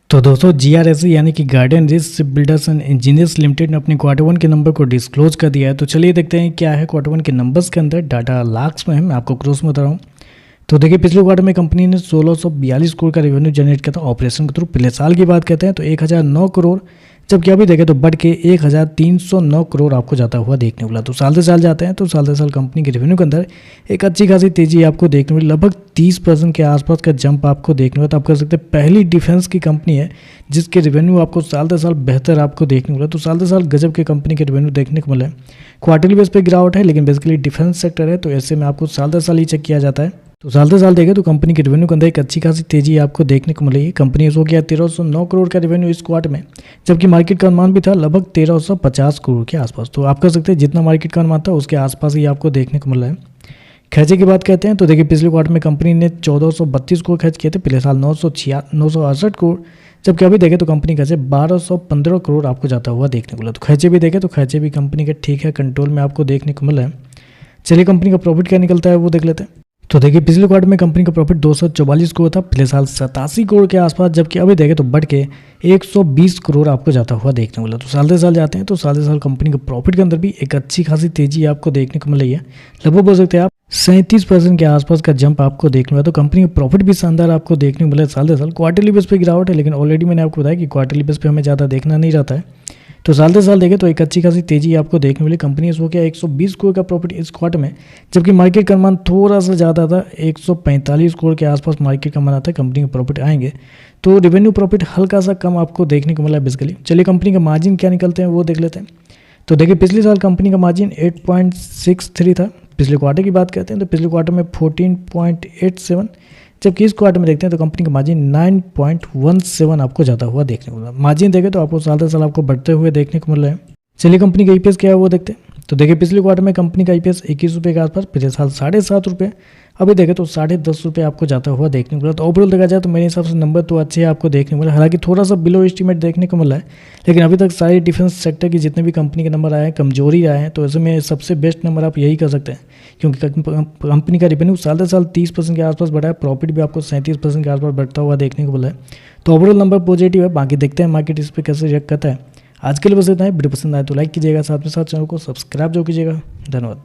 तो दोस्तों जीआरएससी यानी कि garden rich ship builders and engineers limited ने अपने क्वार्टर वन के नंबर को डिस्क्लोज कर दिया है। तो चलिए देखते हैं क्या है क्वार्टर वन के नंबर्स के अंदर। डाटा लाख्स में है, मैं आपको क्रोस में बता रहा हूँ। तो देखिए पिछले क्वार्टर में कंपनी ने 1642 करोड़ का रेवेन्यू जनरेट किया था ऑपरेशन के थ्रू। पिछले साल की बात करते हैं तो 1009 करोड़, जबकि अभी देखें तो बढ़ के 1309 करोड़ आपको जाता हुआ देखने को मिला। तो साल से साल जाते हैं तो साल से साल कंपनी के रेवेन्यू के अंदर एक अच्छी खासी तेजी आपको देखने मिली। लगभग 30% के आसपास का जंप आपको देखने मिला। तो आप कह सकते हैं पहली डिफेंस की कंपनी है जिसके रेवेन्यू आपको साल से साल बेहतर आपको देखने को मिला। तो साल से साल गजब के कंपनी के रेवेन्यू देखने को मिले। क्वार्टरली बेस पे गिरावट है, लेकिन बेसिकली डिफेंस सेक्टर है तो ऐसे में आपको साल से साल ही चेक किया जाता है। तो साल से साल देखें तो कंपनी के रेवेन्यू के अंदर एक अच्छी खासी तेजी आपको देखने को मिलेगी। कंपनी हो गया 1309 करोड़ का रेवेन्यू इस क्वार्टर में, जबकि मार्केट का अनुमान भी था लगभग 1350 करोड़ के आसपास। तो आप कह सकते हैं जितना मार्केट का अनुमान था उसके आसपास ही आपको देखने को मिला है। खर्चे की बात कहते हैं तो देखिए पिछले क्वार्टर में कंपनी ने 1432 करोड़ खर्च किए थे, पिछले साल 968 करोड़, जबकि अभी देखें तो कंपनी खर्चे 1215 करोड़ आपको जाता हुआ देखने को मिला। तो खर्चे भी देखें तो खर्चे भी कंपनी के ठीक है, कंट्रोल में आपको देखने को मिला है। चलिए कंपनी का प्रॉफिट क्या निकलता है वो देख लेते हैं। तो देखिए पिछले क्वार्टर में कंपनी का प्रॉफिट 244 करोड़ था, पिछले साल 87 करोड़ के आसपास, जबकि अभी देखें तो बढ़ के 120 करोड़ आपको जाता हुआ देखने को मिला। तो साल से साल जाते हैं तो साल से साल कंपनी के प्रॉफिट के अंदर भी एक अच्छी खासी तेजी आपको देखने को मिल रही है। लगभग बोल सकते हैं आप 37% के आसपास का जंप आपको देखने मिला। तो कंपनी का प्रॉफिट भी शानदार आपको देखने को मिला साल से साल। क्वार्टरली बेस पे गिरावट है, लेकिन ऑलरेडी मैंने आपको बताया कि क्वार्टरली बेस पे हमें ज़्यादा देखना नहीं रहता है। तो साल से साल देखें तो एक अच्छी खासी तेजी आपको देखने मिली। कंपनी हो गया 120 करोड़ का प्रॉफिट इस क्वार्टर में, जबकि मार्केट का अनुमान थोड़ा सा ज़्यादा था, 145 करोड़ के आसपास मार्केट का मन था कंपनी के प्रॉफिट आएंगे। तो रेवेन्यू प्रॉफिट हल्का सा कम आपको देखने को मिला बेसिकली। चलिए कंपनी का मार्जिन क्या निकलते हैं वो देख लेते हैं। तो देखिए पिछले साल कंपनी का मार्जिन 8.63 था। पिछले क्वार्टर की बात करते हैं तो पिछले क्वार्टर में 14.87, जबकि इस क्वार्टर में देखते हैं तो कंपनी का मार्जिन 9.17 आपको जाता हुआ देखने को मिला। मार्जिन देखें तो आपको साल से साल आपको बढ़ते हुए देखने को मिल रहा है। चलिए कंपनी का ईपीएस क्या है वो देखते हैं। तो देखिए पिछले क्वार्टर में कंपनी का ईपीएस 21 रुपये के आसपास, पिछले साल 7.5 रुपये, अभी देखें तो 10.5 रुपये आपको जाता हुआ देखने को मिला। तो ओवरऑल देखा जाए तो मेरे हिसाब से नंबर तो अच्छे आपको देखने को मिला, हालांकि थोड़ा सा बिलो एस्टीमेट देखने को मिला है, लेकिन अभी तक सारे डिफेंस सेक्टर की जितने भी कंपनी के नंबर आए हैं कमजोरी आए हैं। तो ऐसे में सबसे बेस्ट नंबर आप यही कर सकते हैं, क्योंकि कंपनी का रेवेन्यू साल से साल 30% के आसपास बढ़ा है, प्रॉफिट भी आपको 37% के आसपास बढ़ता हुआ देखने को मिला है। तो ओवरऑल नंबर पॉजिटिव है। बाकी देखते हैं मार्केट इस पर कैसे रिएक्ट करता है। आज के लिए बस इतना ही। वीडियो पसंद आए तो लाइक कीजिएगा, साथ में साथ चैनल को सब्सक्राइब जो कीजिएगा। धन्यवाद।